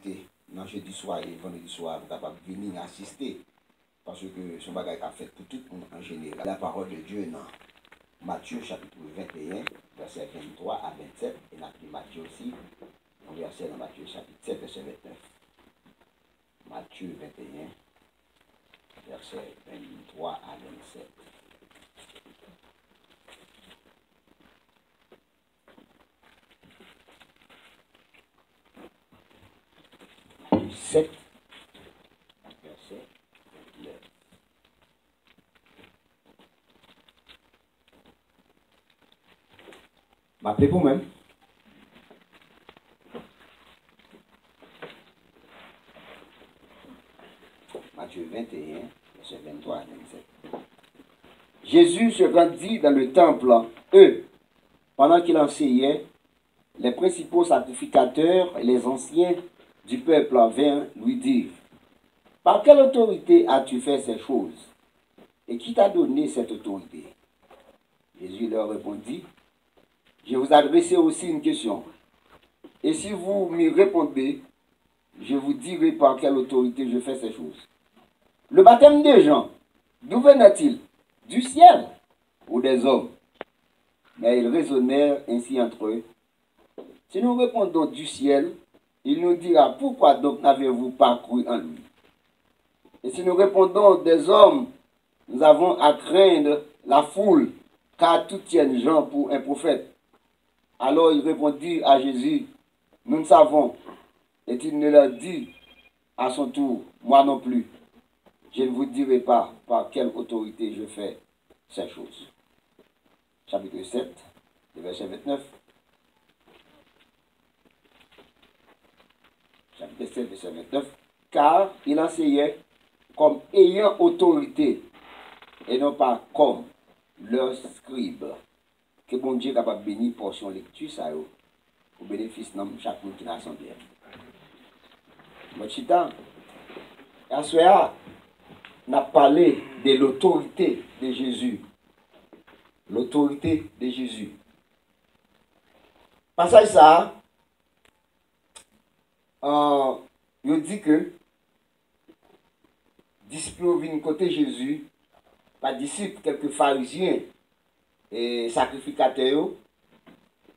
invité dans jeudi soir et vendredi soir pour capable venir assister. Parce que son bagage a fait pour tout le monde en général. La parole de Dieu dans Matthieu chapitre 21, verset 23 à 27. Et dans Matthieu aussi, un verset dans Matthieu chapitre 7, verset 29. Matthieu 21, verset 23 à 27. Verset 29. M'appelez vous-même. Matthieu 21, verset 23 à 27. Jésus se rendit dans le temple. Pendant qu'il enseignait, les principaux sacrificateurs et les anciens du peuple vinrent lui dire: par quelle autorité as-tu fait ces choses? Et qui t'a donné cette autorité? Jésus leur répondit: je vous adresserai aussi une question. Et si vous m'y répondez, je vous dirai par quelle autorité je fais ces choses. Le baptême des gens, d'où venait-il? Du ciel ou des hommes? Mais ils raisonnèrent ainsi entre eux. Si nous répondons du ciel, il nous dira: pourquoi donc n'avez-vous pas cru en lui? Et si nous répondons des hommes, nous avons à craindre la foule, car tous tiennent Jean pour un prophète. Alors il répondit à Jésus: nous ne savons. Et il ne leur dit à son tour: moi non plus. Je ne vous dirai pas par quelle autorité je fais ces choses. Chapitre 7, verset 29. Chapitre 7, verset 29. Car il enseignait comme ayant autorité et non pas comme leur scribe. Que bon Dieu est capable de bénir portion lecture ça au bénéfice de chaque monde qui est assemblé. Mon chita, à ce moment, on a parlé de l'autorité de Jésus. L'autorité de Jésus. Passage ça, il dit que disciples viennent côté Jésus, pas disciples, quelques pharisiens et sacrificateurs,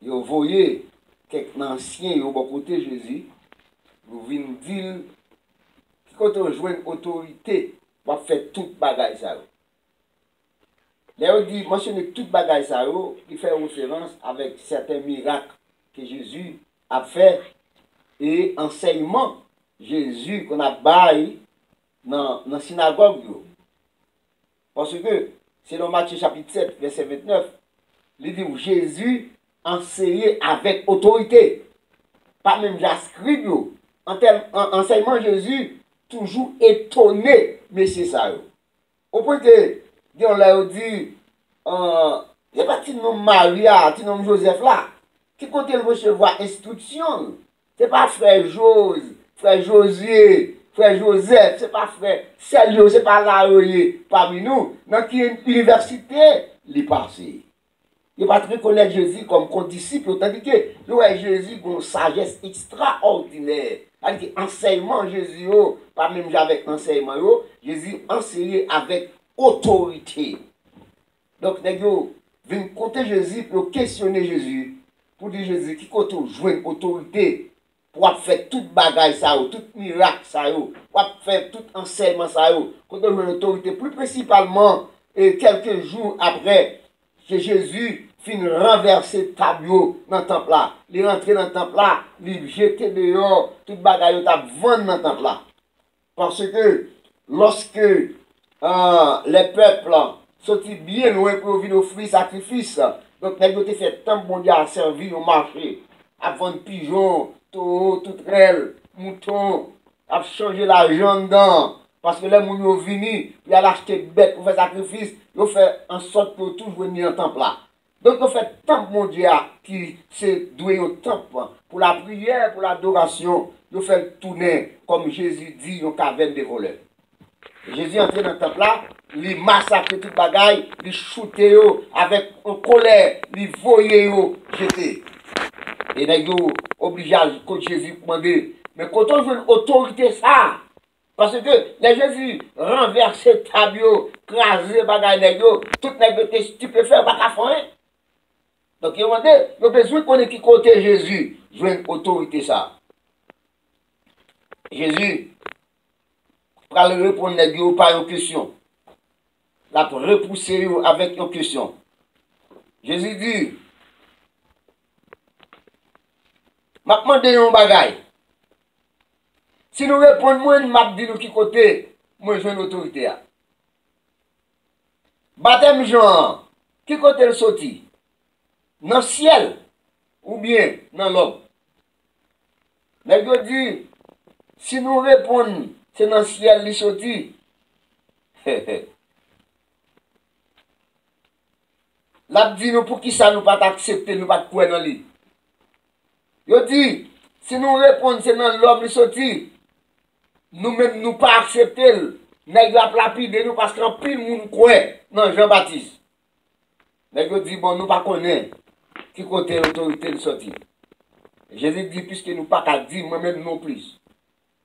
ils ont voyé quelques anciens au bon côté Jésus, nous venons dire qui quand on joue une autorité pour faire toute bagaille ça. Là on dit mentionner toute bagaille ça, qui fait référence avec certains miracles que Jésus a fait et enseignement Jésus qu'on a baillé dans la synagogue. Parce que c'est dans Matthieu chapitre 7, verset 29, il dit où Jésus enseignait avec autorité. Pas même j'ascribe. En enseignement Jésus, toujours étonné, mais c'est ça. Au point que, on l'a dit, c'est pas petit nom Maria, petit nom Joseph là, qui compte recevoir instruction. C'est pas frère Jose, frère Josué, frère Joseph, c'est pas frère Sergio, c'est pas là parmi nous. Dans qui université, il est passé. Il va pas reconnaître Jésus comme condisciple, tandis que Jésus a une sagesse extraordinaire. C'est-à-dire enseignement Jésus, pas même avec enseignement, Jésus enseignait avec autorité. Donc, nous venons compter Jésus pour questionner Jésus, pour dire Jésus qui compte jouer une autorité pour faire toute bagaille ça, tout miracle ça, pour faire tout enseignement ça, quand on jouer une autorité, plus principalement, et quelques jours après que Jésus finit renverser tableau dans le temple là, il est rentré dans le temple là, il jeté dehors, toute bagaille il a vendu dans le temple là. Parce que lorsque les peuples sont bien loin pour venir offrir sacrifice, donc les gens ont fait tant bon Dieu à servir au marché, à vendre pigeons, taureaux, tout rel, moutons, à changer l'argent dedans. Parce que les gens sont venus, ils ont acheté bête pour faire sacrifice, ils ont fait en sorte pour tout venir dans le temple là. Donc on fait tant bon Dieu qui s'est doué au temple pour la prière, pour l'adoration, ils ont fait tourner, comme Jésus dit, une caverne de voleurs. Jésus est entré dans le temple là, il massacre toute bagaille, il chute avec une colère, il voyait jeter. Et les gens obligés, quand Jésus demandait, Mais quand on veut une autorité, ça, parce que les Jésus renversé tabio, crasé bagay nèg yo, tout nèg yo stupéfait, pas qu'à faire. Donc, il y a besoin qu'on ait qui côté Jésus, jouer une autorité ça. Jésus, pour répondre nèg yo par une question. La repousser avec une question. Jésus dit, m'a demandé un bagay. Si nous répondons, moi, m'a dit nous qui côté, moi, j'ai une autorité. Baptême Jean, qui côté le sorti? Dans le ciel ou bien dans l'homme? Les dit, si nous répondons, c'est dans le ciel qui sorti. La dit nous pour qui ça nous pas accepter, nous pas croire dans lui. Yo dit, si nous répondons, c'est dans l'homme qui sorti. Nous-mêmes, nous pas accepter, nèg yo a lapidé nous parce qu'en pile moun croit dans Jean-Baptiste. Nèg yo dit, bon, nous pas connaît qui côté l'autorité de sortir. Jésus dit, puisque nous pas qu'à dire, moi-même non plus.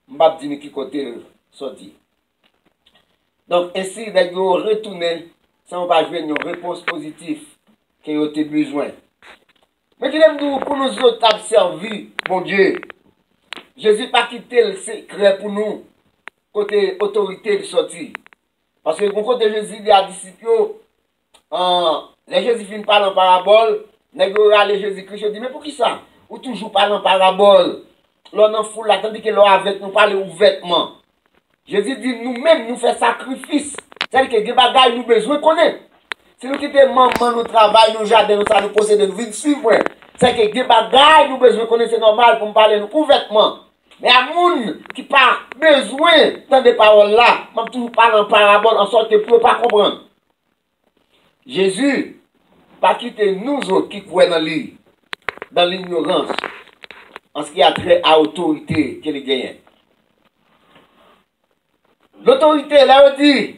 M'pa dire qui côté sortir. Donc, ainsi, nèg yo retourner, sans pas jouer une réponse positive qu'il y a besoin. Mais qui aime nous, pour nous autres servir, mon Dieu. Jésus pas quitté le secret pour nous, côté autorité de sortir. Parce que quand Jésus dit à disciples, les Jésus finissent par en parabole, les Jésus-Christ dit, mais pour qui ça? Ou toujours parler en parabole? L'on en foule, tandis que l'on avec nous parle ouvertement. Jésus dit, nous-mêmes, nous faisons sacrifice. C'est-à-dire que des bagages, nous besoin de connaître. Si nous quittons maman, nous travaillons, nous jardins, nous allons posséder, nous venons suivre. C'est que des bagages, nous besoin de connaître, c'est normal pour nous parler nous ouvertement. Mais à moun qui pas besoin de des paroles là, même toujours parler en parabole en sorte que pour pas comprendre. Jésus pas quitter nous autres qui croient dans l'ignorance, en ce qui a trait à l'autorité qu'il gagne. L'autorité, là, on dit,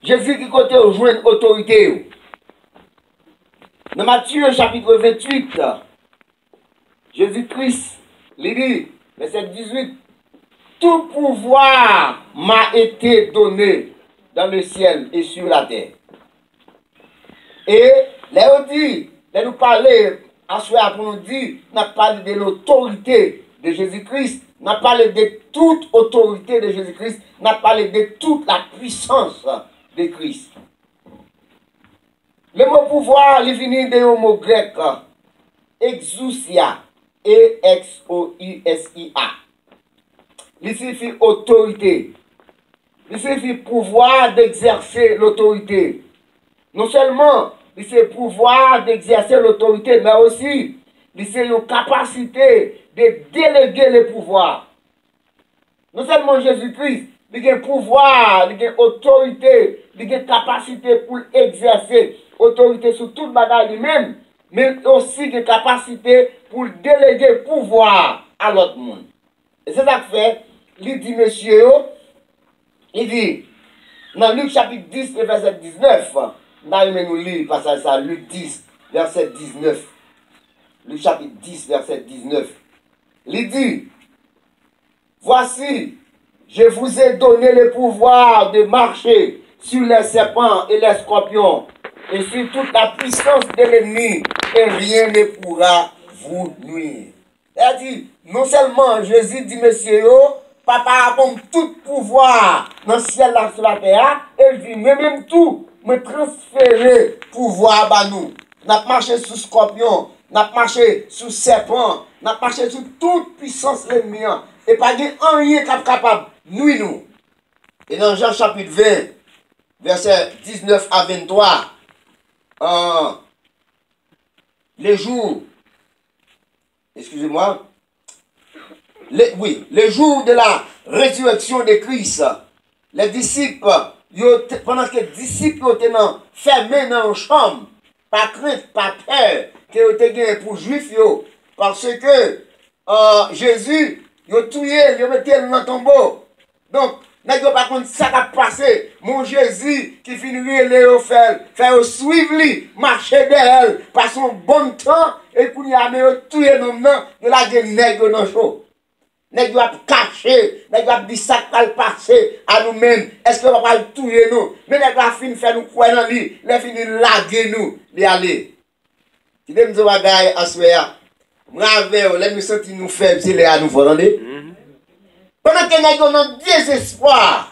Jésus qui côté rejoint l'autorité. Dans Matthieu chapitre 28, Jésus-Christ, il dit, verset 18, tout pouvoir m'a été donné dans le ciel et sur la terre. Et là, on dit, là, nous parler, à ce pour nous dire, on a parlé de l'autorité de Jésus-Christ, on a parlé de toute autorité de Jésus-Christ, on a parlé de toute la puissance de Christ. Le mot pouvoir, il vient d'un mot grec, exousia, E-X-O-U-S-I-A. Il signifie autorité. Il signifie pouvoir d'exercer l'autorité. Non seulement, il c'est pouvoir d'exercer l'autorité, mais aussi, il c'est une capacité de déléguer le pouvoir. Non seulement Jésus-Christ, il a pouvoir, il a autorité, il a capacité pour exercer autorité sur toute bagage lui-même, mais aussi des capacités pour déléguer pouvoir à l'autre monde. Et c'est ça que fait, il dit, monsieur, il dit, dans Luc chapitre 10, verset 19, nous lire passage ça, Luc 10, verset 19. Luc chapitre 10, verset 19. Il dit, voici, je vous ai donné le pouvoir de marcher sur les serpents et les scorpions, et sur toute la puissance de l'ennemi, et rien ne pourra vous nuire. C'est-à-dire, non seulement Jésus dit, monsieur, papa a tout pouvoir dans le ciel et sur la terre, et il dit, mais même tout, me transférer pouvoir à nous. Nous avons marché sous scorpion, nous avons marché sous serpent, nous avons marché sous toute puissance de l'ennemi, et pas de rien capable de nous. Et dans Jean chapitre 20, verset 19 à 23, les jours, excusez-moi, les jours de la résurrection de Christ, les disciples, pendant que les disciples étaient fermés dans une chambre, pas crainte, pas peur, que étaient pour juifs, parce que Jésus, ils ont tué, ils ont mis dans le tombeau. Donc, n'a pas contre ça qui a passé. Mon Jésus qui finit de faire suivre lui, marcher derrière, passer un bon temps, et pour y aller tuer nos noms, de la nègre dans le chaud. Nèg a caché, nèg a dit ça va le passer à nous-mêmes. Est-ce que on va le tuer nous? Mais nèg a fini faire nous croire dans lui, les fini laguer nous, les aller. Tu me dis bagay en soir. Moi avec les nous sentir nous faibles, c'est les à nous entendez? Pendant que nèg ont désespoir.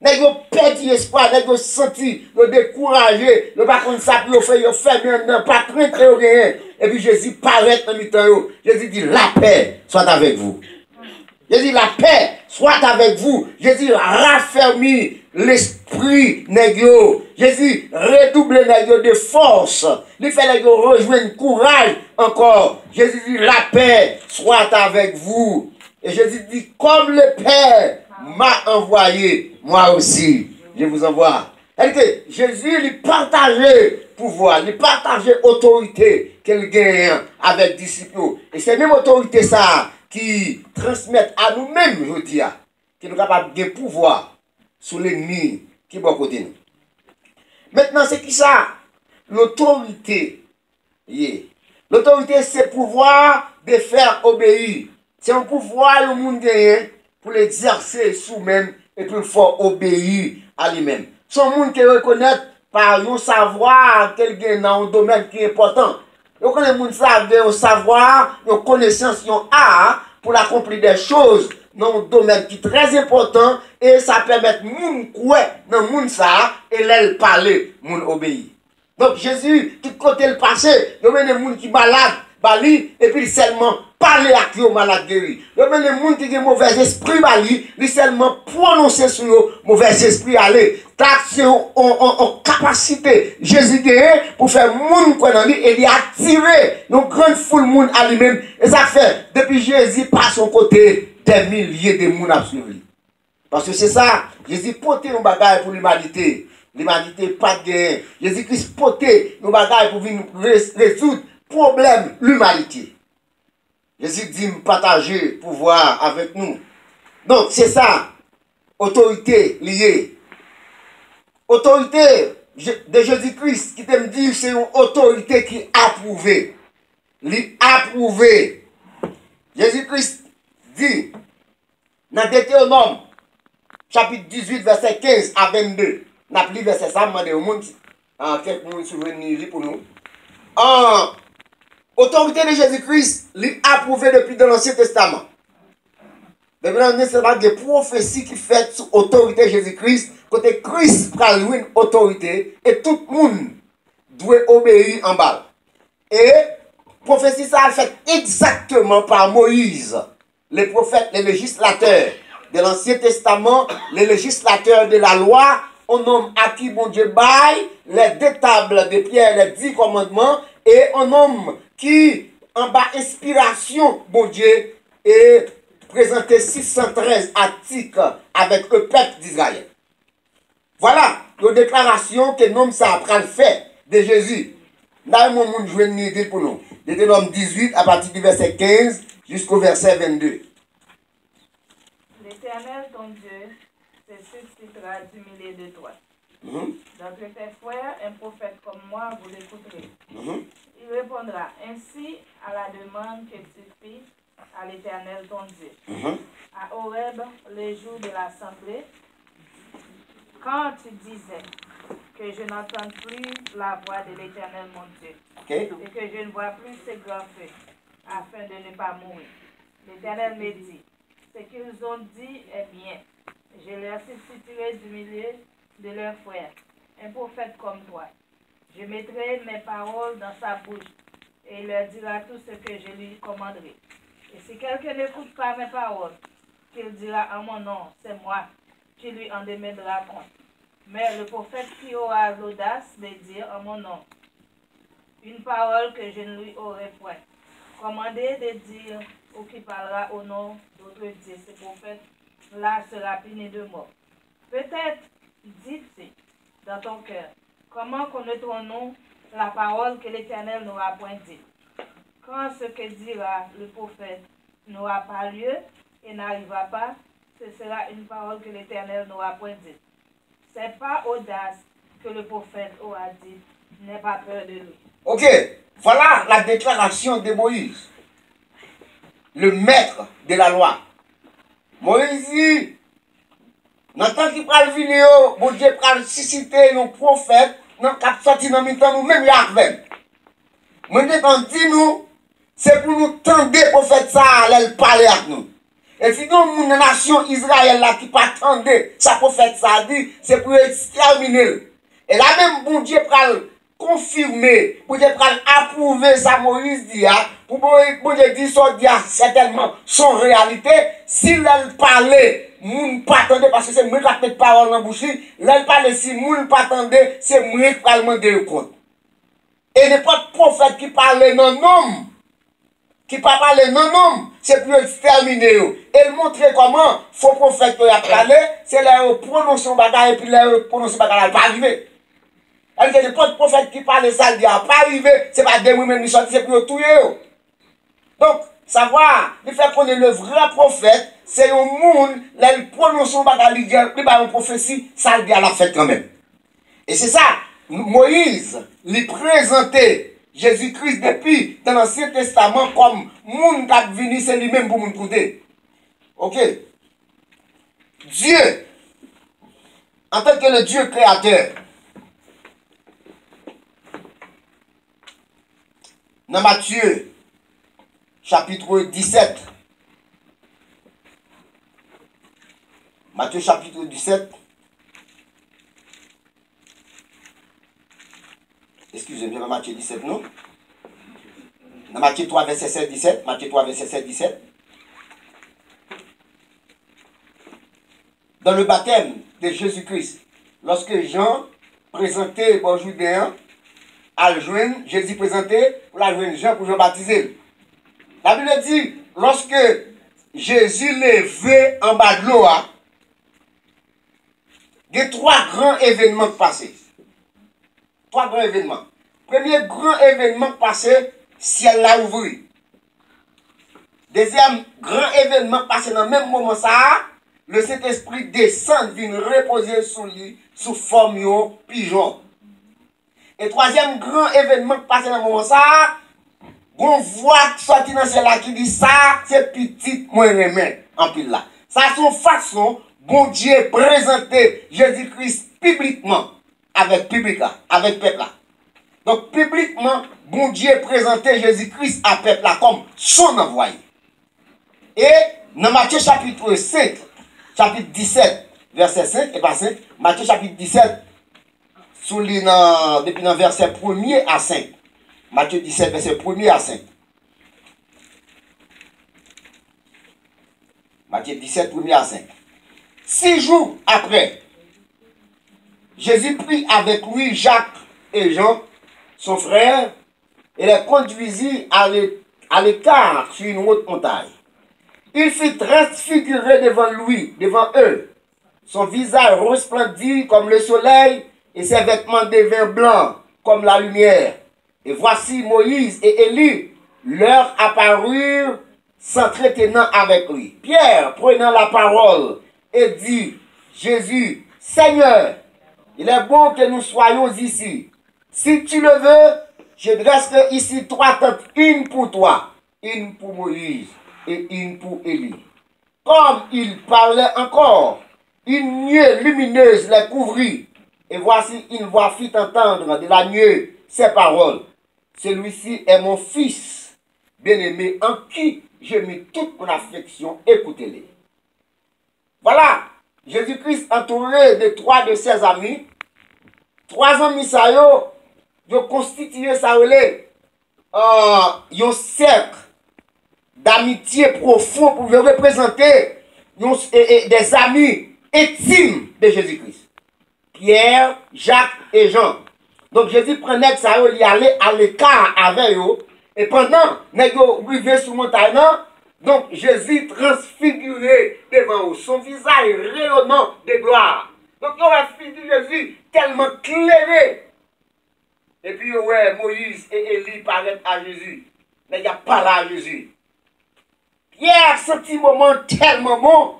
Nèg yo perdu espoir, nèg yo senti, yo découragé, yo pas contre ça pour faire, yo fait bien, pas crainte rien. Et puis Jésus paraît dans mi-temps yo. Jésus dit la paix soit avec vous. Jésus la paix soit avec vous. Jésus raffermit l'esprit nèg yo. Jésus redouble nèg yo de force. Il fait nèg yo rejoindre courage encore. Jésus dit la paix soit avec vous. Et Jésus dit comme le Père m'a envoyé, moi aussi, je vous envoie. C'est-à-dire que Jésus lui partageait pouvoir, lui partageait autorité qu'il gagne avec les disciples. Et c'est même autorité ça qui transmet à nous-mêmes, je dis, qui nous capable de pouvoir sur l'ennemi qui est à côté de nous. Maintenant, c'est qui ça? L'autorité. Yeah. L'autorité, c'est pouvoir de faire obéir. C'est un pouvoir le monde gagne pour l'exercer sous-même et pour le faire obéir à lui-même. Son monde qui reconnaît par un savoir qu'il gagne dans un domaine qui est important. Donc, quand les gens savent un savoir, une connaissance, un art pour l'accomplir des choses dans un domaine qui est très important et ça permet de gens croire dans le monde ça et leur parler, moun obéir. Donc, Jésus, tout côté le passé, il y a des gens qui malades, bali, et puis seulement parler à qui aux malades guéris. Il y a des gens qui ont mauvais esprit, bali, ils seulement prononcer sur eux mauvais esprit aller. C'est en capacité Jésus gagne pour faire monde connaître lui et lui attirer une grande foule monde à lui-même. Et ça fait, depuis Jésus passe son côté, des milliers de monde à suivre. Parce que c'est ça, Jésus porte un bagage pour l'humanité. L'humanité pas de gain. Jésus-Christ porte nos bagages pour venir résoudre le problème l'humanité. Jésus dit partager pouvoir avec nous. Donc c'est ça, autorité liée. Autorité de Jésus-Christ qui te dit c'est une autorité qui est approuvée. L'approuvée. Jésus-Christ dit dans Deutéronome chapitre 18 verset 15 à 22. N'a plus verset ça, demandé au monde, quelques monde souvenir pour nous. Autorité de Jésus-Christ, l'approuvée depuis dans l'Ancien Testament. Depuis dans l'Ancien Testament, des prophéties qui fait sous autorité de Jésus-Christ, côté Christ prend une autorité, et tout le monde doit obéir en bas. Et prophétie ça a fait exactement par Moïse, les prophètes, les législateurs de l'Ancien Testament, les législateurs de la loi. On nomme à qui bon Dieu baille les deux tables de pierre, les 10 commandements, et on nomme qui en bas inspiration bon Dieu et présenté 613 articles avec le peuple d'Israël. Voilà la déclaration que nomme ça après le fait de Jésus. Là, mon monde joue une idée pour nous. Deutéronome 18 à partir du verset 15 jusqu'au verset 22. L'Éternel ton Dieu se suscitera du milieu de toi. D'entre tes frères, un prophète comme moi, vous l'écouterez. Il répondra ainsi à la demande que tu fis à l'Éternel ton Dieu. À Horeb, le jour de l'assemblée, quand tu disais que je n'entends plus la voix de l'Éternel mon Dieu, et que je ne vois plus ces grands feux, afin de ne pas mourir. L'Éternel me dit, ce qu'ils ont dit est bien. Je leur substituerai du milieu de leurs frères, un prophète comme toi. Je mettrai mes paroles dans sa bouche, et il leur dira tout ce que je lui commanderai. Et si quelqu'un n'écoute pas mes paroles, qu'il dira en mon nom, c'est moi, qui lui en demandera compte. Mais le prophète qui aura l'audace de dire en mon nom une parole que je ne lui aurai point, commandé de dire ou qui parlera au nom d'autres dieux, ce prophète-là sera puni de mort. Peut-être dis-tu dans ton cœur, comment connaîtrons-nous la parole que l'Éternel n'aura point dit? Quand ce que dira le prophète n'aura pas lieu et n'arrivera pas, ce sera une parole que l'Éternel n'aura point dit. C'est pas audace que le prophète aura dit, n'aie pas peur de lui. Ok, voilà la déclaration de Moïse. le maître de la loi. Moïse dit, dans le temps qu'il parle vidéo, bon Dieu parle susciter nos prophètes, dans le cap sorti dans le temps, nous-mêmes, Yahvé. Moi, je dis nous, c'est pour nous tendre les prophètes ça, aller parler avec nous. Et si nous, la nation Israël là, qui pas tendre, sa prophète ça dit, c'est pour exterminer. Et là même, bon Dieu parle confirmer, pour Dieu parle approuver ça, Moïse dit, pour Dieu dire ça, certainement, son réalité, s'il parlait, moun pas attendre parce que c'est moi qui a mettre parole dans la bouche, là il parle si moun pas attendre, c'est moi qui parle demander le compte. Et n'importe prophète qui parle non homme, qui pas parler non homme, c'est pour exterminer. Et il montre comment faux prophète qui a parlé, c'est là où prononcer bagaille et puis là où prononcer bagaille pas arriver. Alors que n'importe prophète qui parle ça, il dit pas arriver, c'est pas des même qui sortent, c'est pour tout. Donc, savoir, il fait connaître le vrai prophète, c'est un monde, là, il prononce son bagage, il dit, une prophétie, ça le dit à la fête quand même. Et c'est ça, Moïse, lui présentait Jésus-Christ depuis dans l'Ancien Testament comme monde qui a venu, c'est lui-même pour nous côté. Ok? Dieu, en tant que le Dieu créateur, dans Matthieu, chapitre 17. Matthieu chapitre 17. Excusez-moi, Matthieu 17, non? Dans Matthieu 3, verset 7, 17. Matthieu 3, verset 7, 17. Dans le baptême de Jésus-Christ, lorsque Jean présentait aux Judéens, à le joindre, Jésus présentait pour la joindre Jean pour Jean baptiser. La Bible dit, lorsque Jésus levé en bas de l'eau, il y a trois grands événements passés. Trois grands événements. Premier grand événement passé, ciel l'a ouvert. Deuxième grand événement passé dans le même moment, ça, le Saint-Esprit descend, vient reposer sur lui, sous forme de pigeon. Et troisième grand événement passé dans le moment, ça, on voit sortir dans celle-là qui dit ça, c'est petit, moi remets en pile là. Ça, son façon, bon Dieu présenter Jésus-Christ publiquement, avec public là, avec peuple là. Donc, publiquement, bon Dieu présentait Jésus-Christ à peuple là comme son envoyé. Et dans Matthieu chapitre 5, chapitre 17, verset 5, et pas 5, Matthieu chapitre 17, depuis le verset 1er à 5. Matthieu 17, verset 1er à 5. Matthieu 17, 1er à 5. 6 jours après, Jésus prit avec lui Jacques et Jean, son frère, et les conduisit à l'écart sur une haute montagne. Il fut transfiguré devant lui, devant eux. Son visage resplendit comme le soleil et ses vêtements devinrent blancs comme la lumière. Et voici Moïse et Élie leur apparurent s'entretenant avec lui. Pierre, prenant la parole, et dit, Jésus, Seigneur, il est bon que nous soyons ici. Si tu le veux, je dresserai ici 3 tentes, une pour toi, une pour Moïse et une pour Élie. Comme il parlait encore, une nuée lumineuse les couvrit. Et voici une voix fit entendre de la nuée ces paroles. Celui-ci est mon fils, bien-aimé, en qui j'ai mis toute mon affection. Écoutez-les. Voilà, Jésus-Christ entouré de 3 de ses amis. 3 amis, ça y est, ont constitué ça, un cercle d'amitié profond pour représenter des amis intimes de Jésus-Christ. Pierre, Jacques et Jean. Donc Jésus prenait ça, il allait à l'écart avec eux. Et pendant qu'ils arrivaient sur la montagne, donc Jésus transfiguré devant eux, son visage rayonnant de gloire. Donc il aurait fini Jésus tellement clairé. Et puis ouais, Moïse et Élie paraissent à Jésus. Mais il n'y a pas là à Jésus. Pierre senti un moment tellement bon.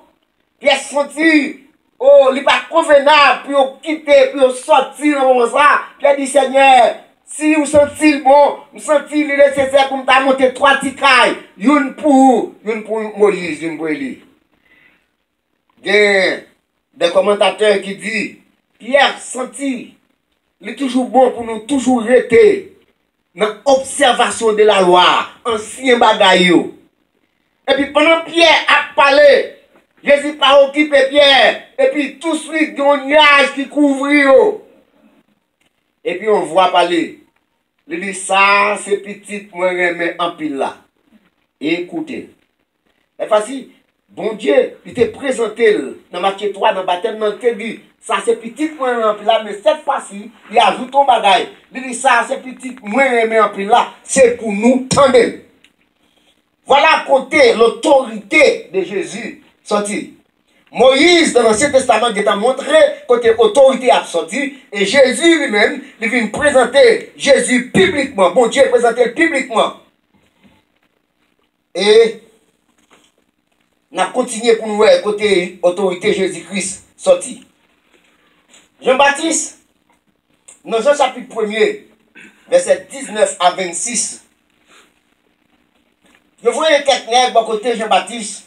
Pierre senti, oh, il n'est pas convenable, puis on quitter, puis on sortir dans ça. Pierre dit, Seigneur, Si vous sentez bon, vous sentez le nécessaire pour me monter 3 petits cailles, une pour Moïse, une pour Élie. Il y a des commentateurs qui disent, Pierre senti, il est toujours bon pour nous toujours rester dans l'observation de la loi, ancien bagaille. Et puis pendant Pierre a parlé, Jésus pas occupé Pierre, et puis tout de suite, il y a un nuage qui couvre. Et puis on voit parler. Il dit ça, c'est petit, moi, mais en pile là. Et écoutez. C'est facile. Bon Dieu, il t'a présenté dans Matthieu 3, dans le baptême, il t'a dit, ça c'est petit, moi, en pile là, mais cette fois-ci, il ajoute ton bagage. Il dit ça, c'est petit, moi, mais en pile là, c'est pour nous tendre. Voilà côté l'autorité de Jésus sorti. Moïse, dans l'Ancien Testament, il a montré côté autorité a sorti, et Jésus lui-même, il vient présenter Jésus publiquement. Bon Dieu présenté publiquement. Et on a continué pour nous côté autorité Jésus-Christ sorti. Jean-Baptiste, dans Jean chapitre 1er, verset 19 à 26, je voyais quelqu'un à côté Jean-Baptiste.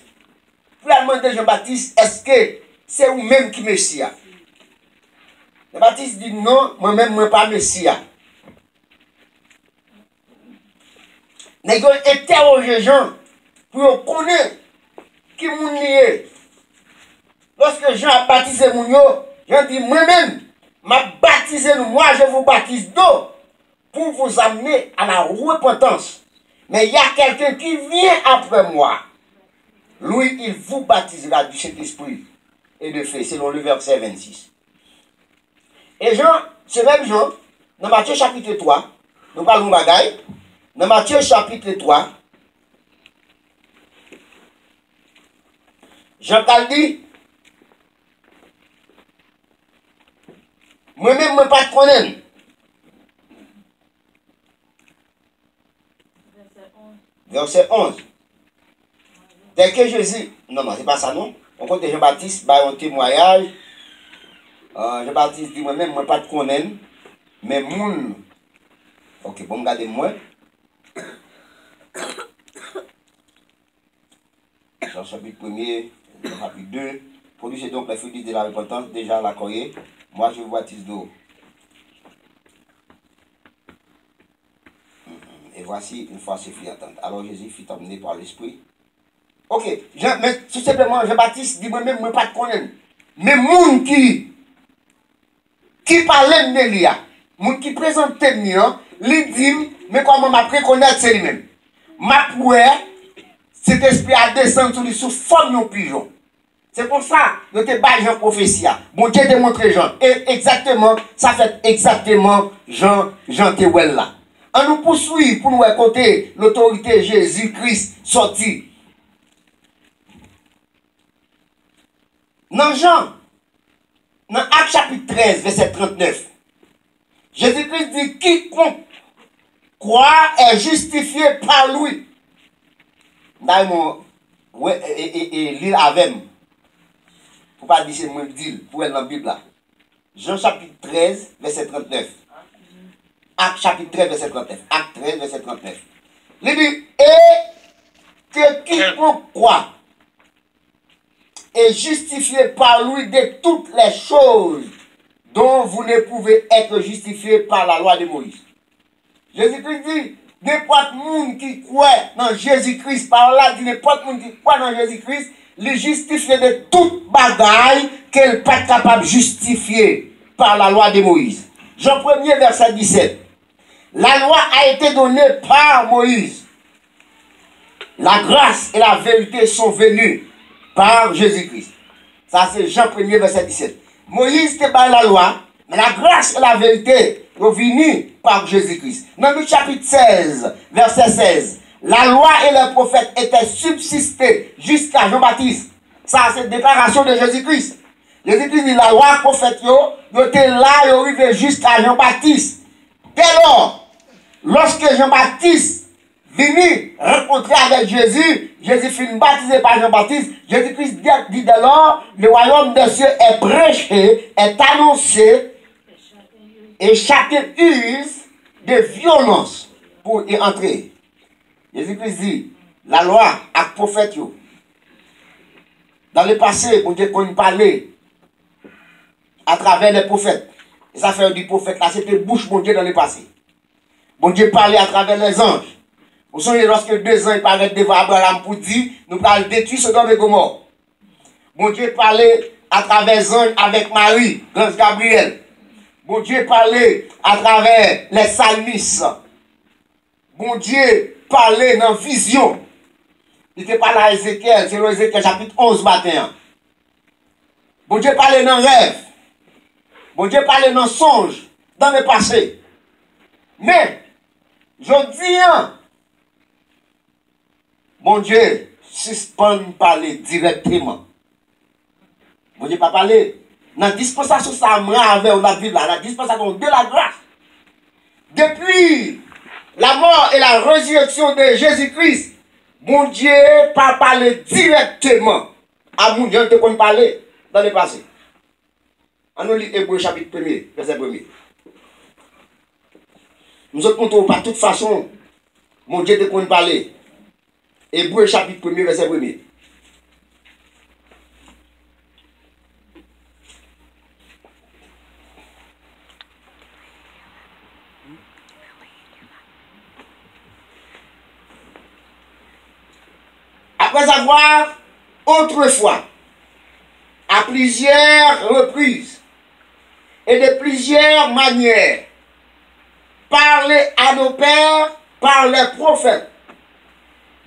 Pour la demande de Jean-Baptiste, est-ce que c'est vous-même qui Messia? Jean-Baptiste dit non, moi-même, moi pas Messia. Nous avons interrogé Jean pour connaître qui moun lié. Lorsque Jean a baptisé moun yo, Jean dit moi-même, m'a baptisé nous, moi je vous baptise d'eau pour vous amener à la repentance. Mais il y a quelqu'un qui vient après moi. Lui, il vous baptisera du Saint-Esprit et de feu, selon le verset 26. Et Jean, ce même Jean, dans Matthieu chapitre 3, nous parlons de bagaille, dans Matthieu chapitre 3, Jean dit, moi-même, je ne pas te connaître. Verset 11. Dès que Jésus, non, c'est pas ça, non. On compte Jean-Baptiste, bah, un témoignage. Jean-Baptiste dit moi-même, moi pas de connaître, mais moun. Ok, bon, regardez-moi. Jean chapitre 1er, chapitre 2. Produisez donc les fruits de la repentance, déjà la coyer. Moi, je vous baptise d'eau. Et voici une fois suffit attendre. Alors Jésus fut emmené par l'Esprit. Ok, mais tout simplement, Jean-Baptiste dit moi-même, moi pas de connaître. Mais moun qui parle de Nélia, moun qui présente Nélia, lui dit, mais comment m'a préconnaître c'est lui-même. Ma pouère, cet esprit a descendu sur lui sous forme de pigeon. C'est pour ça que tu es Jean prophétie. Bon Dieu te montre Jean. Et exactement, ça fait exactement Jean Théouel là. On nous poursuit pour nous raconter l'autorité Jésus-Christ sorti. Dans Jean, dans Acte chapitre 13, verset 39, Jésus-Christ dit, quiconque croit est justifié par lui. D'ailleurs, l'île avec pour pas dire c'est moi qui dis, pour être dans la Bible là. Jean chapitre 13, verset 39. Acte chapitre 13, verset 39. Acte 13, verset 39. Il dit, et que quiconque croit est justifié par lui de toutes les choses dont vous ne pouvez être justifié par la loi de Moïse. Jésus-Christ dit, n'importe monde qui croit dans Jésus-Christ, par là, dit n'importe monde qui croit dans Jésus-Christ, le justifier de toute bagaille qu'elle n'est pas capable de justifier par la loi de Moïse. Jean 1er, verset 17. La loi a été donnée par Moïse. La grâce et la vérité sont venues par Jésus-Christ. Ça, c'est Jean 1er, verset 17. Moïse te parle la loi, mais la grâce et la vérité sont venues par Jésus-Christ. Dans le chapitre 16, verset 16, la loi et les prophètes étaient subsistés jusqu'à Jean-Baptiste. Ça, c'est une déclaration de Jésus-Christ. Jésus-Christ dit la loi, prophète, ils étaient là, ils arrivaient jusqu'à Jean-Baptiste. Dès lors, lorsque Jean-Baptiste venu rencontrer avec Jésus, Jésus fut baptisé par Jean-Baptiste. Jésus-Christ dit dès lors, le royaume des cieux est prêché, est annoncé, et chacun use de violence pour y entrer. Jésus-Christ dit, la loi a prophète. Dans le passé, bon Dieu qu'on parlait à travers les prophètes. Les affaires du prophète, là, c'était bouche, bon Dieu, dans le passé. Bon Dieu parlait à travers les anges. Vous savez, lorsque 2 ans, il paraît devant Abraham pour dire, nous allons détruire Sodome et Gomorrhe. Bon Dieu parlait à travers les anges avec Marie, l'ange Gabriel. Bon Dieu parlait à travers les psalmistes. Bon Dieu parlait dans vision. Il était parlé à Ézéchiel, c'est Ézéchiel chapitre 11 matin. Bon Dieu parlait dans rêve. Bon Dieu parlait dans songe, dans le passé. Mais, je dis, bon Dieu suspend parler directement. Bon Dieu pas parler. Dans la dispensation, ça m'a avec la Bible, la dispensation de la grâce. Depuis la mort et la résurrection de Jésus-Christ, bon Dieu pas parler directement à mon Dieu qu'on parlait dans le passé. On nous lit Hébreu chapitre 1er, verset 1er. Nous autres comptons par toute façon, mon Dieu qu'on parlait. Hébreu chapitre 1er, verset 1er. Après avoir autrefois, à plusieurs reprises et de plusieurs manières, parlé à nos pères par les prophètes,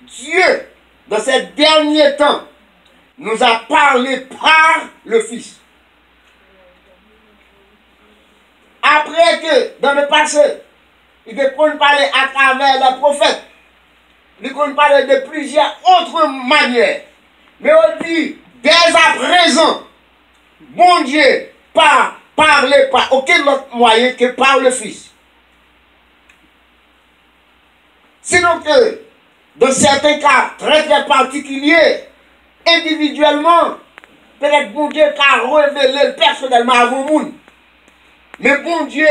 Dieu, dans ces derniers temps, nous a parlé par le Fils. Après que, dans le passé, il a parlé à travers les prophètes, il a parlé de plusieurs autres manières. Mais on dit, dès à présent, bon Dieu, pas parler par aucun autre moyen que par le Fils. Sinon que, dans certains cas très très particuliers, individuellement, peut-être bon Dieu a révélé personnellement à vos monde. Mais bon Dieu,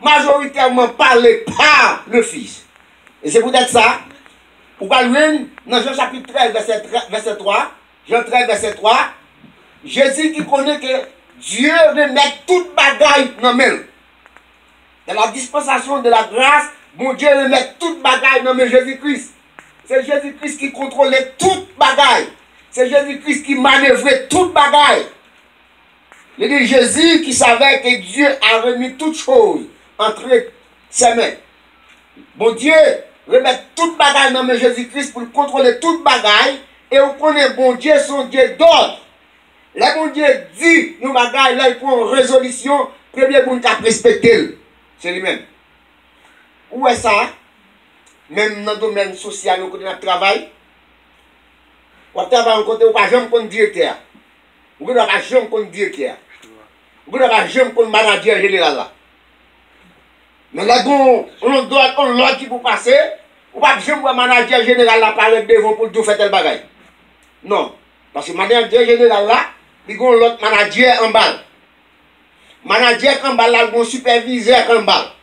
majoritairement parlé par le Fils. Et c'est peut-être ça. Vous parlez dans Jean chapitre 13, verset 3, Jean 13, verset 3, Jésus qui connaît que Dieu remet toute bagaille dans la main. Dans la dispensation de la grâce, mon Dieu remet toute bagaille dans Jésus-Christ. C'est Jésus-Christ qui contrôlait toute bagaille. C'est Jésus-Christ qui manœuvrait toute bagaille. Il dit Jésus qui savait que Dieu a remis toutes choses entre ses mains. Bon Dieu remet toute bagaille dans Jésus-Christ pour contrôler toute bagaille. Et on connaît bon Dieu, son Dieu d'ordre. Là, bon Dieu dit, nous bagaille, là, il prend une résolution, premier bon qui a respecté. C'est lui-même. Où est ça? Même dans le domaine social, au côté de travail. On travaille au côté, on ne peut pas jamais comme directeur. On ne peut pas jamais comme directeur. On ne peut pas jamais comme manager général là. Mais là, on doit l'autre qui peut passer. On ne peut pas jamais comme manager général là parler devant pour tout faire tel bagaille. Non. Parce que manager général là, il y a l'autre manager en bas. Manager en bas là, il y a un superviseur en bas.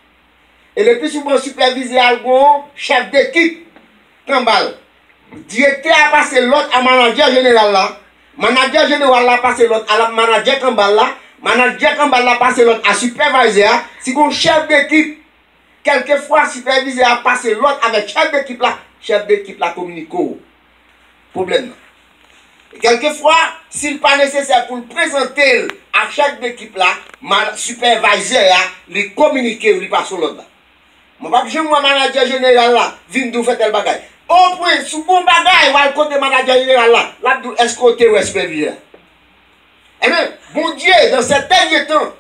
Et le plus souvent superviseur, il y a un chef d'équipe en bas. Directeur a passé l'autre à manager général là. Manager général a passé l'autre à la manager en bas là. Manager en bas là passé l'autre à superviseur. Si un chef d'équipe, quelquefois superviseur a passé l'autre avec chef d'équipe là communique. Problème. Et quelquefois, s'il n'est pas nécessaire pour le présenter à chaque équipe là, superviseur lui communiquer ou lui passer l'autre là. Je ne vais pas manager général là, vient nous faire tel bagage. Au point, sous bon bagage, ou à côté manager général là, là, escorter ou superviseur. Eh bien, bon Dieu, dans cet dernier temps,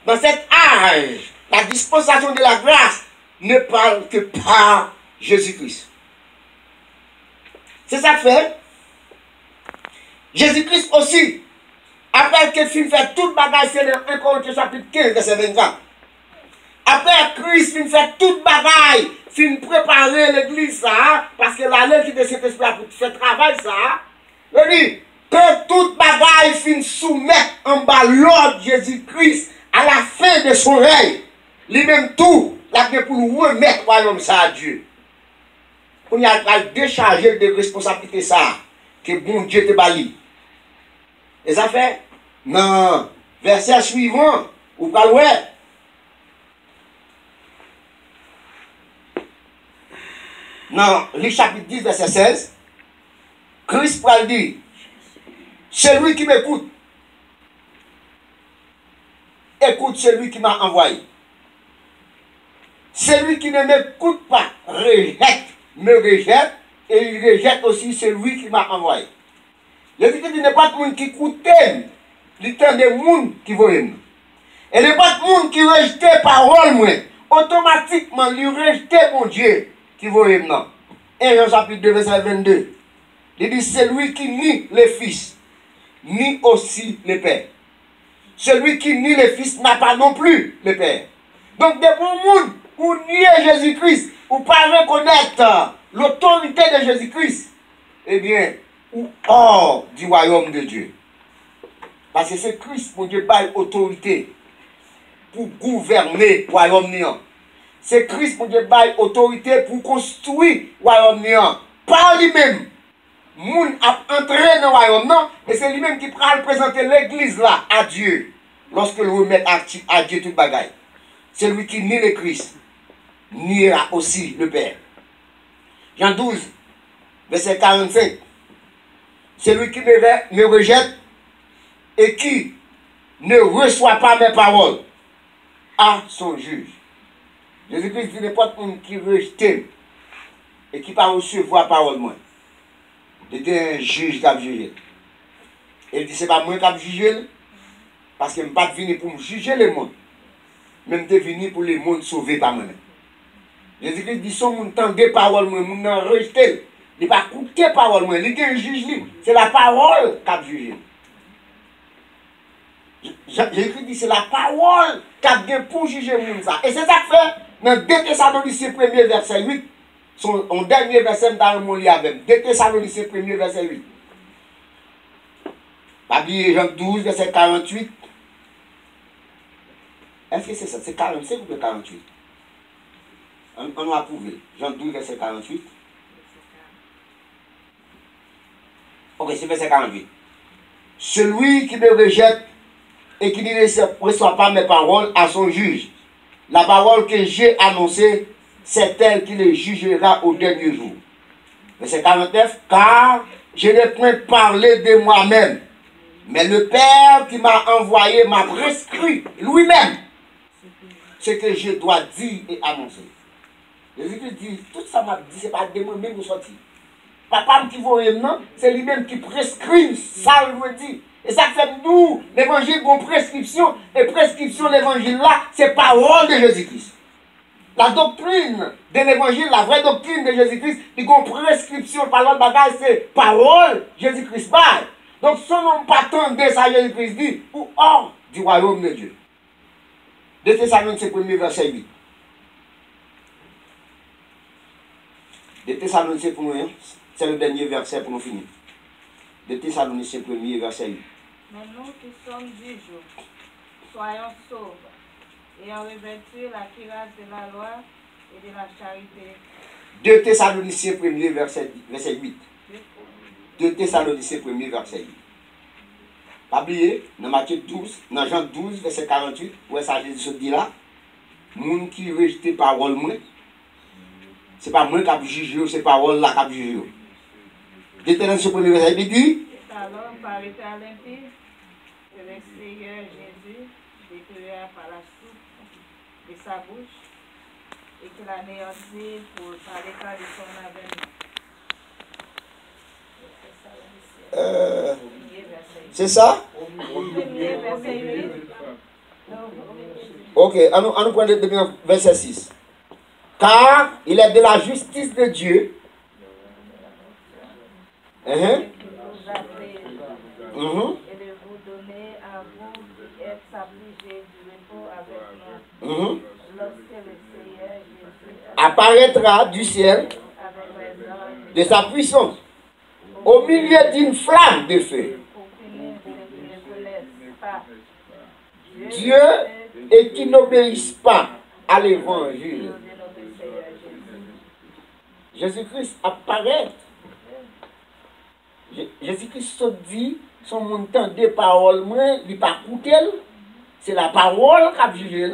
dans cet âge, la dispensation de la grâce ne parle que par Jésus-Christ. C'est ça que fait. Jésus-Christ aussi, après que film fait toute bagage, c'est dans 1 Corinthiens chapitre 15, verset 24. Après Christ fin fait toute bagaille, fin préparer l'église ça, parce que l'année qui de cet esprit pour faire travail ça, il dit que toute bagaille fin soumettre en bas l'ordre Jésus-Christ à la fin de son règne. Lui-même tout là pour nous remettre le royaume ça à Dieu. Pour nous décharger de responsabilité ça que bon Dieu te bali. Et ça fait non, verset suivant, ou pas loin. Dans le chapitre 10, verset 16, Christ va dire, celui qui m'écoute, écoute celui qui m'a envoyé. Celui qui ne m'écoute pas me rejette, et il rejette aussi celui qui m'a envoyé. Je dis que il n'est pas de monde qui écoute, il y a des gens qui voient. Et il n'est pas de monde qui rejette la parole, automatiquement, il rejette mon Dieu qui voit. 1 Jean chapitre 2, verset 22. Il dit, celui qui nie le Fils, nie aussi le Père. Celui qui nie le Fils n'a pas non plus le Père. Donc, des bons monde, ou nier Jésus-Christ, ou pas reconnaître l'autorité de Jésus-Christ, eh bien, ou hors du royaume de Dieu. Parce que c'est Christ, mon Dieu, par autorité pour gouverner le royaume néant. C'est Christ, mon Dieu, par autorité pour construire le royaume néant. Par lui-même. Moun a entré dans le royaume, non? Et c'est lui-même qui prend le présenter l'église là à Dieu. Lorsque le remet à Dieu toute bagaille. Celui qui nie le Christ, niera aussi le Père. Jean 12, verset 45. Celui qui me rejette et qui ne reçoit pas mes paroles à son juge. Jésus-Christ dit n'importe qui rejette et qui ne recevoir parole moi. C'était un juge qui a jugé. Il dit, c'est pas moi qui a jugé, parce que je ne suis pas venu pour me juger le monde. Même je suis venu pour les mondes sauver par moi-même. Jésus-Christ dit, son monde tend des paroles, moi, mon n'a rejeté. Il n'a pas écouté les paroles, moi. Il est un juge, c'est la parole qui a jugé. Jésus-Christ dit, c'est la parole qui a gagné pour juger le monde. Et c'est ça que fait dans 2 Thessaloniciens 1er verset 8. Son dernier verset dans mon livre avec 2 Thessaloniciens 1er verset 8. La Bible Jean 12 verset 48. Est-ce que c'est ça? C'est 45 ou 48? On a approuvé. Jean 12 verset 48. Ok, c'est verset 48. Celui qui me rejette et qui ne reçoit pas mes paroles à son juge. La parole que j'ai annoncée, c'est elle qui le jugera au dernier jour. Verset 49. Car je n'ai point parlé de moi-même, mais le Père qui m'a envoyé m'a prescrit lui-même ce que je dois dire et annoncer. Jésus-Christ dit, tout ça m'a dit, ce n'est pas de moi-même qui sorti. Papa qui voit non, c'est lui-même qui prescrit, ça le dit. Et ça fait nous, l'évangile, une prescription, et prescription de l'évangile là, c'est parole de Jésus-Christ. La doctrine de l'évangile, la vraie doctrine de Jésus-Christ, il y a une prescription par l'autre bagage, c'est parole Jésus-Christ. Donc, si on n'a pas attendu ça, Jésus-Christ dit, ou hors du royaume de Dieu. 2 Thessaloniciens 1er verset 8. 2 Thessaloniciens 1er, c'est le dernier verset pour nous finir. 2 Thessaloniciens 1er verset 8. Mais nous qui sommes du jour, soyons sauvres, ayant revêtu la cuirasse de la loi et de la charité. 2 Thessaloniciens 1er verset 8. 2 Thessaloniciens 1er verset 8. Pas oublier, dans Matthieu 12, dans Jean 12, verset 48, où est-ce que Jésus se dit là? Moun qui rejette parole moi, c'est pas moi qui a jugé, c'est parole là qui a jugé. 2 Thessaloniciens 1er verset 8 dit. Alors paraîtra à l'impie que le Seigneur Jésus déclara par la soupe de sa bouche et qu'il a anéanti pour parler par de son avènement. C'est ça? Ok, on nous prend le verset 6. Car il est de la justice de Dieu. Et de vous donner à vous qui êtes affligés du repos avec nous. Lorsque le Seigneur Jésus apparaîtra du ciel de sa puissance au milieu d'une flamme de feu. Dieu et qui n'obéissent pas à l'évangile. Jésus-Christ apparaît. Jésus-Christ se dit, son montant des paroles, il n'est pas coûté. C'est la parole qui a jugé.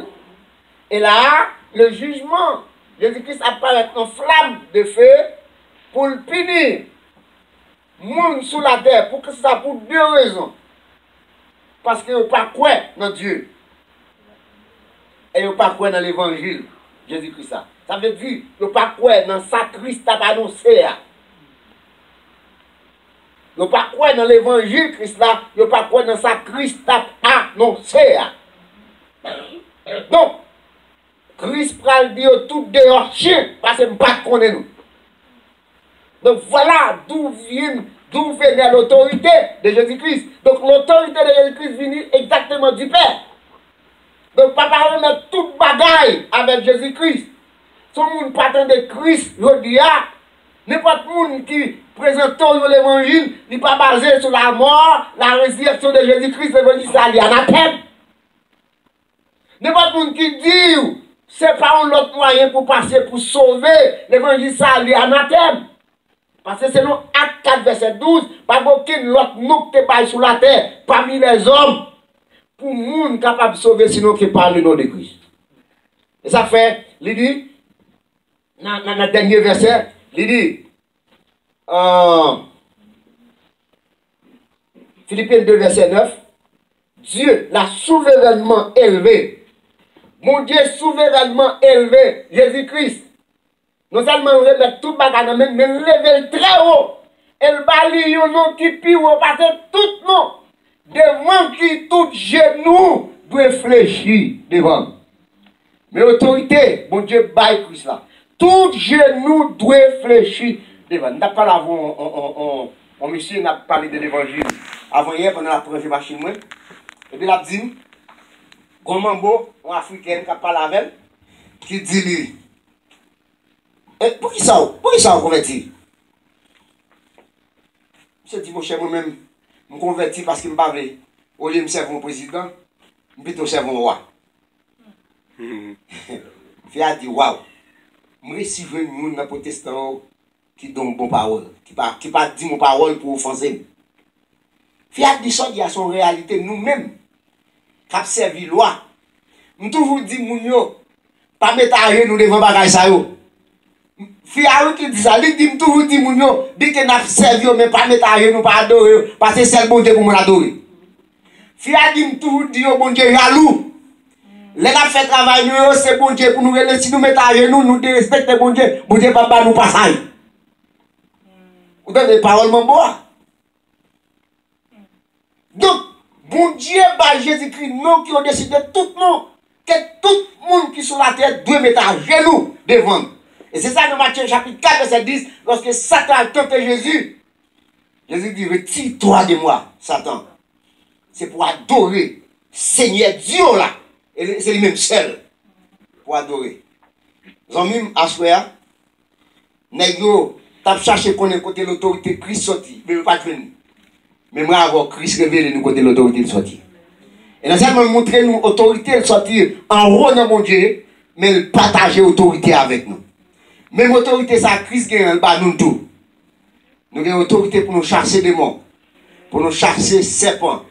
Et là, le jugement, Jésus-Christ apparaît en flamme de feu pour le punir. Monde sous la terre, pour que ça pour deux raisons. Parce que vous pas quoi dans Dieu. Et vous pas quoi dans l'évangile. Jésus-Christ ça. Ça veut dire, vous pas quoi dans ça Christ a annoncé. Vous pas quoi dans l'évangile Christ là, vous pas quoi dans ça Christ a annoncé. Donc, Christ pral dire tout dehors chien, parce que je ne pas connaître nous. Donc voilà d'où venait l'autorité de Jésus-Christ. Donc l'autorité de Jésus-Christ vient exactement du Père. Donc papa remet toute bagaille avec Jésus-Christ. Son monde partant de Christ, je dis, n'importe monde qui présente l'évangile, n'est pas basé sur la mort, la résurrection de Jésus-Christ, l'évangile, ça lui anathème. N'importe monde qui dit, c'est pas un autre moyen pour passer, pour sauver, l'évangile, ça lui anathème. Parce que selon Acte 4, verset 12, pas aucun autre nom qui est sur la terre, parmi les hommes, pour le monde capable de sauver, sinon qui parle le nom de Christ. Et ça fait, il dit, dans le dernier verset, il dit, Philippiens 2, verset 9, Dieu l'a souverainement élevé. Mon Dieu souverainement élevé, Jésus-Christ. Non seulement remettre tout bagage, mais lever très haut. Elle balaye un nom qui pire parce que tout nom, devant qui tout genou doit fléchir devant. Mais autorité, mon Dieu, baille Christ là. Tout genou doit fléchir devant. Nous n'avons pas avant, on monsieur n'a parlé de l'évangile. Avant hier, pendant la première machine, et puis la dit, comment beau, un Africain qui parle avec elle, qui dit lui. Et pour qui ça on convertit? Je dis, mon cher, moi-même, je me convertis parce que je ne veux pas, au lieu de me servir mon président, je vais plutôt servir mon roi. Fille a dit, waouh, je receive un monde dans le protestant qui donne bonne parole, qui ne pas dit mon parole pour offenser. Fille a dit, ça, il y a son réalité, nous-mêmes, qui avons servi la loi. Nous toujours dit, nous, pas mettre à rien nous devant bagage ça. Fiaou qui dit ça, il dit toujours dit mounio, dit que n'a servi mais pas mettre à nous pas adorer parce que c'est le bon Dieu pour nous adorer. Fiaou dit toujours dit bon Dieu jaloux. Les n'a fait travail nous c'est bon Dieu pour nous relayer si nous mettre à nous respecter bon Dieu pas nous passage. Vous donnez des paroles mon bois. Donc bon Dieu par Jésus-Christ nous qui ont décidé tout non que tout le monde qui sur la terre doit mettre à genoux devant. Et c'est ça dans Matthieu chapitre 4, verset 10, lorsque Satan a tenté Jésus. Jésus dit, retire-toi de moi, Satan. C'est pour adorer Seigneur Dieu là. Et c'est lui-même seul pour adorer. Ils ont même à souhait, Négro, t'as cherché qu'on ait côté l'autorité Christ sorti, mais pas de venir. Mais moi, avoir Christ révélé nous côté l'autorité sorti. Et nous allons montrer nous l'autorité sortir en haut dans mon Dieu, mais partager l'autorité avec nous. Même autorité, ça, Christ gagne nous tout. Nous avons autorité pour nous chasser des démons, pour nous chasser serpents,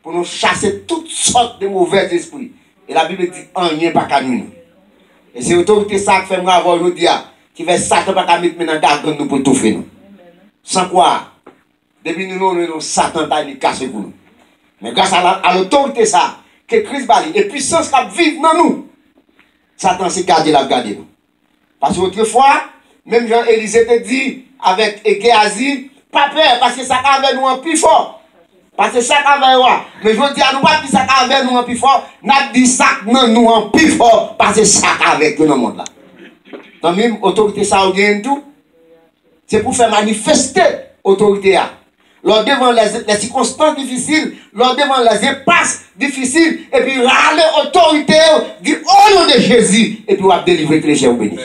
pour nous chasser toutes sortes de mauvais esprits. Et la Bible dit, rien pas qu'à nous. Et c'est l'autorité ça qui fait moi avoir aujourd'hui, qui fait Satan pas qu'à mettre dans garde nous pour tout faire. Sans quoi, depuis nous, Satan t'a dit casser pour nous. Mais grâce à l'autorité ça, que Christ va et puissance qui vit dans nous, Satan s'est gardé la garder nous. Parce qu'autrefois, même Jean-Élisée te dit avec Géasi, pas peur, parce que ça avait nous en plus fort. Parce que ça avait nous. Mais je dis à nous pas que ça avait nous en plus fort, n'a dit ça nous en plus fort, parce que ça avec nous dans le monde là. Donc même autorité ça gagne tout. C'est pour faire manifester l'autorité. Lors devant les circonstances difficiles, lors devant les impasses difficiles, et puis râler l'autorité, dire au nom de Jésus, et puis on va délivrer les gens bénis.